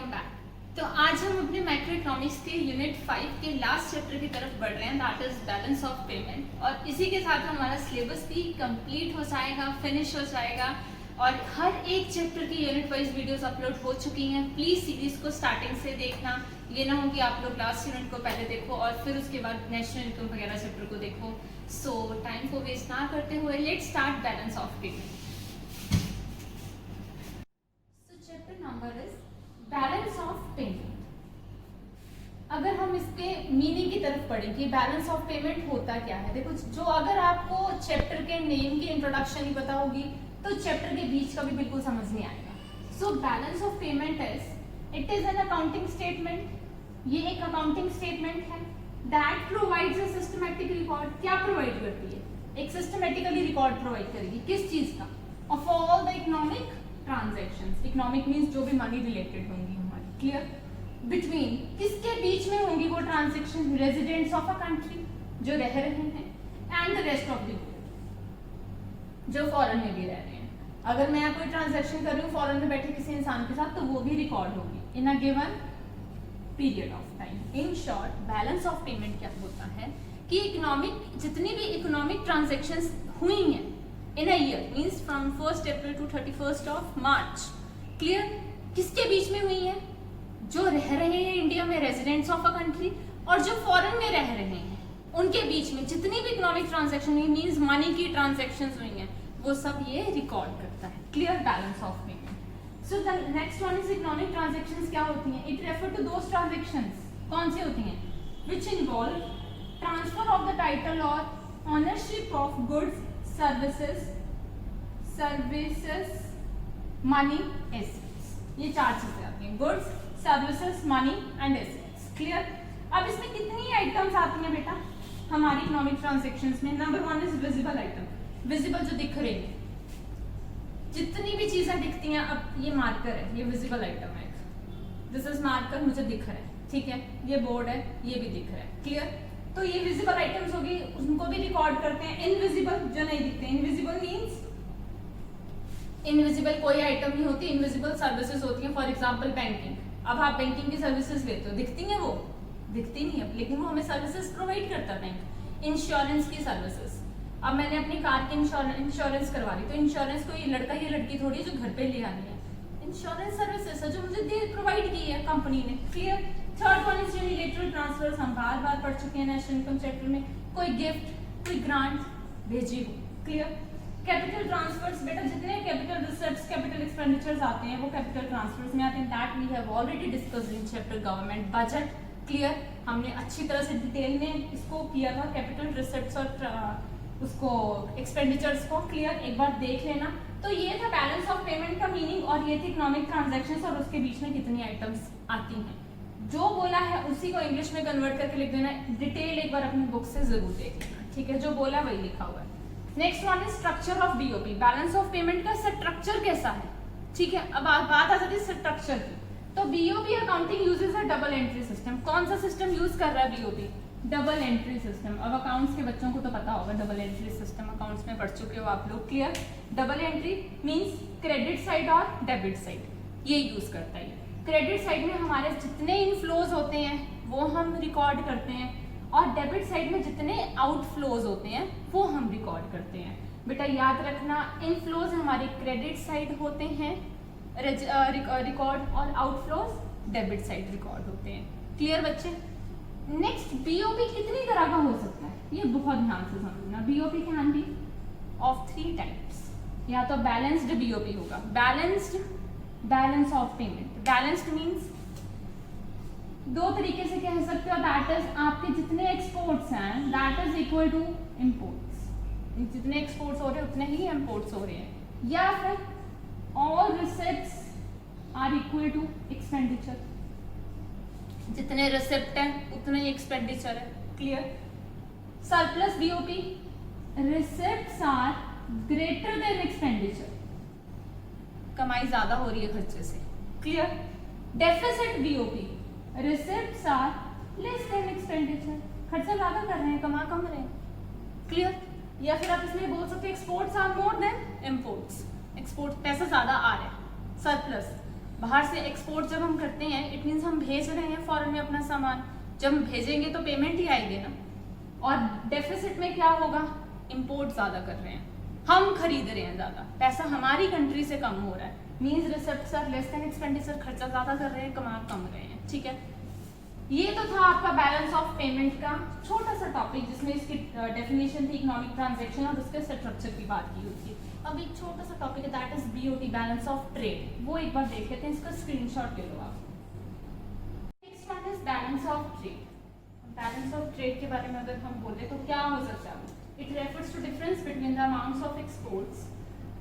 Welcome back. तो आज हम अपने माइक्रो इकोनॉमिक्स के यूनिट 5 के लास्ट चैप्टर की तरफ बढ़ रहे हैं, that is balance of payment. और इसी के साथ हमारा सिलेबस भी कंप्लीट हो जाएगा, फिनिश हो जाएगा। और हर एक चैप्टर की यूनिट वाइज वीडियोस अपलोड हो चुकी हैं। प्लीज सीरीज को स्टार्टिंग से देखना, ये ना हो कि आप लोग लास्ट यूनिट को पहले देखो और फिर उसके बाद नेशनल इनकम वगैरह चैप्टर को देखो। सो टाइम को वेस्ट ना करते हुए let's start balance of payment. Chapter number is balance of payment. अगर हम इसके मीनिंग की तरफ पढ़ें कि बैलेंस ऑफ पेमेंट होता क्या है, देखो जो अगर आपको चैप्टर के नेम की इंट्रोडक्शन ही पता होगी तो चैप्टर के बीच का भी बिल्कुल समझ नहीं आएगा। सो balance of payment it is an accounting statement. ये एक अकाउंटिंग स्टेटमेंट है that provides a systematic record. क्या प्रोवाइड करती है? एक सिस्टमैटिकली रिकॉर्ड प्रोवाइड करेगी। किस चीज का? Of all the economic transactions. Economic means जो भी मनी रिलेटेड होंगी हमारी। क्लियर? बिटवीन किसके बीच में होंगी वो transaction? Residents of a country, जो रह रहे हैं, and the rest of the world, जो फॉरेन में भी रह रहे हैं। अगर मैं कोई ट्रांजैक्शन कर रही हूँ फॉरेन में बैठे किसी इंसान के साथ तो वो भी रिकॉर्ड होगी in a given period of time. In short balance of payment क्या होता है कि इकोनॉमिक जितनी भी इकोनॉमिक ट्रांजैक्शंस हुई हैं in a year, means from 1 April to 31 of March, clear, किसके बीच में हुई है? जो रह रहे हैं इंडिया में रेजिडेंट्स ऑफ अ कंट्री और जो फॉरेन में रह रहे हैं उनके बीच में जितनी भी इकोनॉमिक ट्रांजैक्शन हुई, मींस मनी की ट्रांजैक्शंस हुई हैं, वो सब ये रिकॉर्ड करता है। Clear? Balance of payment. So the next one is economic transactions. क्या होती हैं? It refer to those transactions, कौन सी होती हैं? Which involve transfer of the title और ownership of goods, services, money, assets. ये चार चीजें आती हैं, goods, services, money and assets. Clear? अब इसमें कितनी आइटम्स आती हैं बेटा हमारी इकोनॉमिक ट्रांजैक्शंस में? Number 1 is visible item. Visible जो दिख रही है, जितनी भी चीजें दिखती हैं। अब ये मार्कर है, ये विजिबल आइटम है। दिस इज मार्कर, मुझे दिख रहा है, ठीक है। ये बोर्ड है, ये भी दिख रहा है। क्लियर? तो ये विजिबल आइटम्स होगी, उनको भी रिकॉर्ड करते हैं। इनविजिबल जो नहीं दिखते, इनविजिबल मींस इनविजिबल कोई आइटम नहीं होती, इनविजिबल सर्विसेज होती हैं। For example banking. अब आप बैंकिंग की सर्विसेज लेते हो, दिखती हैं वो? दिखती नहीं है, लेकिन वो हमें सर्विसेज प्रोवाइड करता है बैंक। इंश्योरेंस की सर्विसेज, अब मैंने अपनी कार की इंश्योरेंस करवा ली तो इंश्योरेंस कोई लड़का या लड़की थोड़ी जो घर पे ले आनी है, इंश्योरेंस सर्विसेज है जो मुझे प्रोवाइड की है कंपनी ने। Clear? Third one is unilateral transfers. हम बार बार पढ़ चुके हैं नेशनल इनकम चैप्टर में। कोई गिफ्ट, कोई ग्रांट भेजी हो। क्लियर? कैपिटल ट्रांसफर्स, बेटा जितने कैपिटल रिसिप्ट्स, कैपिटल एक्सपेंडिचर्स आते हैं वो कैपिटल ट्रांसफर्स में आते हैं। That we have already discussed in chapter government budget. Clear? हमने अच्छी तरह से डिटेल में इसको किया था, कैपिटल रिसिप्ट्स और उसको एक्सपेंडिचर्स को। क्लियर? एक बार देख लेना। तो ये था बैलेंस ऑफ पेमेंट का मीनिंग और ये थी इकोनॉमिक ट्रांजैक्शंस और उसके बीच में कितनी आइटम्स आती हैं। जो बोला है उसी को इंग्लिश में कन्वर्ट करके लिख देना। डिटेल एक बार अपनी बुक से जरूर देख लेना, ठीक है? जो बोला वही लिखा हुआ है। Next one is structure of BOP. Balance of payment का स्ट्रक्चर कैसा है? ठीक है, अब बात आ जाती है स्ट्रक्चर की। तो BOP accounting uses a double entry system. कौन सा सिस्टम यूज कर रहा है बीओपी? Double entry system. अब अकाउंट्स के बच्चों को तो पता होगा डबल एंट्री सिस्टम, अकाउंट्स में पढ़ चुके हो आप लोग। Clear? Double entry means credit side और डेबिट साइड, ये यूज करता है। क्रेडिट साइड में हमारे जितने इनफ्लोज होते हैं वो हम रिकॉर्ड करते हैं और डेबिट साइड में जितने आउटफ्लोज होते हैं वो हम रिकॉर्ड करते हैं। बेटा याद रखना, इनफ्लोज हमारी क्रेडिट साइड होते हैं रिकॉर्ड और आउटफ्लोज डेबिट साइड रिकॉर्ड होते हैं। क्लियर बच्चे? नेक्स्ट, बीओपी कितनी तरह का हो सकता है ये बहुत ध्यान से समझना। BOP can be of 3 types. या तो बैलेंस्ड बीओपी होगा, balance of payment. Balanced means 2 तरीके से कह सकते हो, दैट इज आपके जितने एक्सपोर्ट्स हैं that is equal to imports. जितने एक्सपोर्ट्स हो रहे हैं उतने ही इम्पोर्ट्स हो रहे हैं। या फिर all receipts are equal to expenditure. जितने रिसिप्ट हैं उतने ही एक्सपेंडिचर है। Clear? Surplus BOP, receipts are greater than expenditure, कमाई ज्यादा हो रही है खर्चे से। Clear? Deficit BOP, receipts are less than expenditure, खर्चा ज्यादा कर रहे हैं, कमा कम रहे हैं। क्लियर? या फिर आप इसमें बोल सकते हैं exports are more than imports, export पैसा ज्यादा आ रहा है। सरप्लस बाहर से एक्सपोर्ट जब हम करते हैं इट मीन्स हम भेज रहे हैं फॉरेन में अपना सामान, जब हम भेजेंगे तो पेमेंट ही आएगी ना। और डेफिसिट में क्या होगा, इंपोर्ट ज्यादा कर रहे हैं, हम खरीद रहे हैं ज्यादा, पैसा हमारी कंट्री से कम हो रहा है, means receipts are less than expenditure, खर्चा ज्यादा कर रहे हैं, कमा कम रहे हैं, ठीक है। ये तो था आपका बैलेंस ऑफ पेमेंट का छोटा सा टॉपिक जिसमें इसकी डेफिनेशन थी इकोनॉमिक ट्रांजैक्शन और उसके स्ट्रक्चर की बात की हुई थी। अब एक छोटा सा टॉपिक है that is BOT, balance of trade, वो एक बार देख लेते हैं, इसका स्क्रीनशॉट ले लो आप। Next one is balance of trade. Balance of trade के बारे में अगर हम बोले तो क्या हो सकता है, it refers to difference between the amounts of exports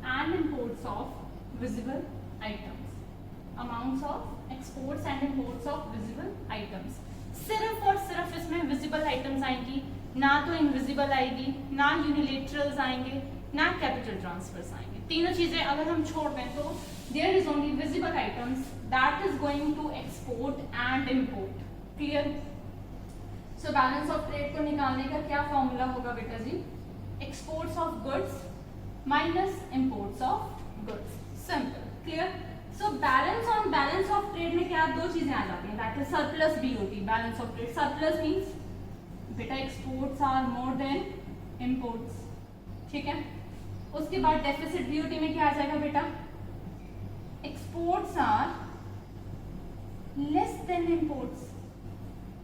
and imports of visible items, amounts of exports and imports of visible items. सिर्फ और सिर्फ इसमें विजिबल आइटम्स आएंगी, ना तो इनविजिबल आएगी, ना यूनिलेटरल्स आएंगे, ना कैपिटल ट्रांसफर्स आएंगे। तीनों चीजें अगर हम छोड़ दें तो there is only visible items that is going to export and import. Clear? So balance of trade को निकालने का क्या फॉर्मूला होगा बेटा जी, exports of goods minus imports of goods, simple. Clear? So balance on balance of trade में क्या दो चीजें आ जाती हैं, that is surplus BOT. Balance of trade surplus means बेटा exports are more than imports, ठीक है। उसके बाद डेफिसिट बीओटी में क्या आ जाएगा बेटा, exports are less than imports.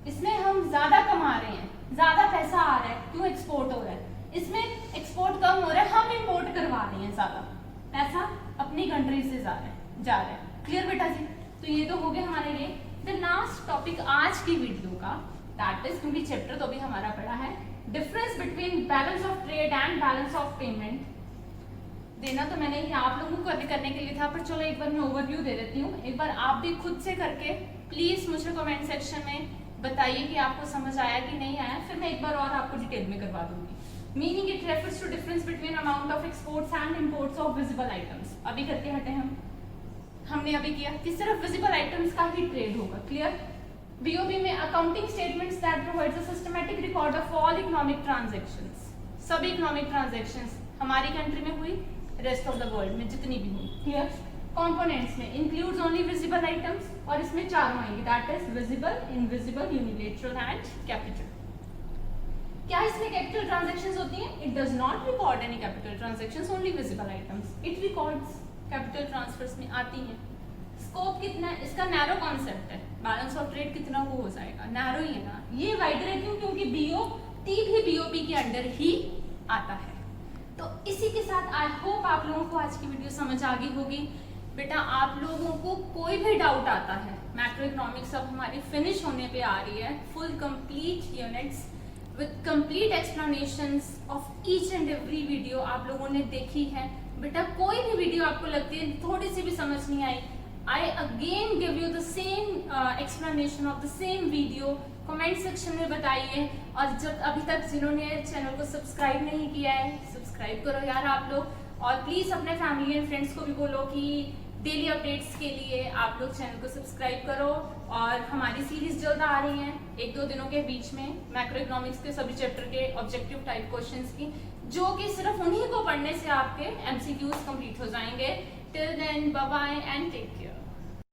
इसमें हम ज्यादा कमा रहे हैं, ज्यादा पैसा आ रहा है, क्यों एक्सपोर्ट हो रहा है, इसमें एक्सपोर्ट कम हो रहा है, हम इंपोर्ट करवा रहे हैं, ज्यादा पैसा अपनी कंट्री से जा रहा है। क्लियर बेटा जी? तो ये तो हो गया हमारे लिए द लास्ट टॉपिक आज की वीडियो का, दैट इज, क्योंकि चैप्टर तो अभी हमारा पड़ा है, difference between balance of trade and balance of payment. देना तो मैंने ये आप लोगों को करने के लिए था, पर चलो एक बार मैं ओवरव्यू दे देती हूँ। एक बार आप भी खुद से करके प्लीज मुझे कमेंट सेक्शन में बताइए कि आपको समझ आया कि नहीं आया, फिर मैं एक बार और आपको डिटेल में करवा दूंगी। Meaning it refers to difference between amount of exports and imports of visible items. अभी करके हटे हमने अभी किया कि सिर्फ विजिबल आइटम्स का ही ट्रेड होगा। क्लियर? बीओबी में accounting statements that provides a systematic record of all economic transactions, सभी इकोनॉमिक ट्रांजैक्शंस हमारी कंट्री में हुई, रेस्ट ऑफ द वर्ल्ड में जितनी भी हुई। क्लियर? कंपोनेंट्स में इंक्लूड्स ओनली विजिबल आइटम्स, और इसमें चारों आएंगे, that is visible, invisible, unilateral and capital. क्या इसमें कैपिटल ट्रांजैक्शंस होती हैं? It does not record any capital transactions, only visible items. It records capital transfers में आती हैं। स्कोप कितना है इसका, नैरो कॉन्सेप्ट है, बैलेंस ऑफ ट्रेड कितना वो हो जाएगा, नैरो ही है ना। ये वाइडर है क्यों? क्योंकि बीओटी भी बीओपी के अंडर ही आता है। तो इसी के साथ आई होप आप लोगों को आज की वीडियो समझ आ गई होगी। बेटा आप लोगों को कोई भी डाउट आता है, मैक्रो इकोनॉमिक्स अब हमारी फिनिश होने पे आ रही है, full complete units with complete explanations of each and every video आप लोगों ने देखी है। बेटा कोई भी वीडियो आपको लगती है थोड़ी सी भी समझ नहीं आई, I again give you the same explanation of the same video, comment section में बताइए। और जब अभी तक जिन्होंने चैनल को सब्सक्राइब नहीं किया है, सब्सक्राइब करो यार आप लोग, और प्लीज अपने फैमिली एंड फ्रेंड्स को भी बोलो कि डेली अपडेट्स के लिए आप लोग चैनल को सब्सक्राइब करो। और हमारी सीरीज जल्द आ रही है 1-2 दिनों के बीच में, मैक्रो इकोनॉमिक्स के सभी चैप्टर के ऑब्जेक्टिव टाइप क्वेश्चंस की, जो कि सिर्फ उन्हीं को पढ़ने से आपके MCQs कंप्लीट हो जाएंगे। Till then bye bye and take care.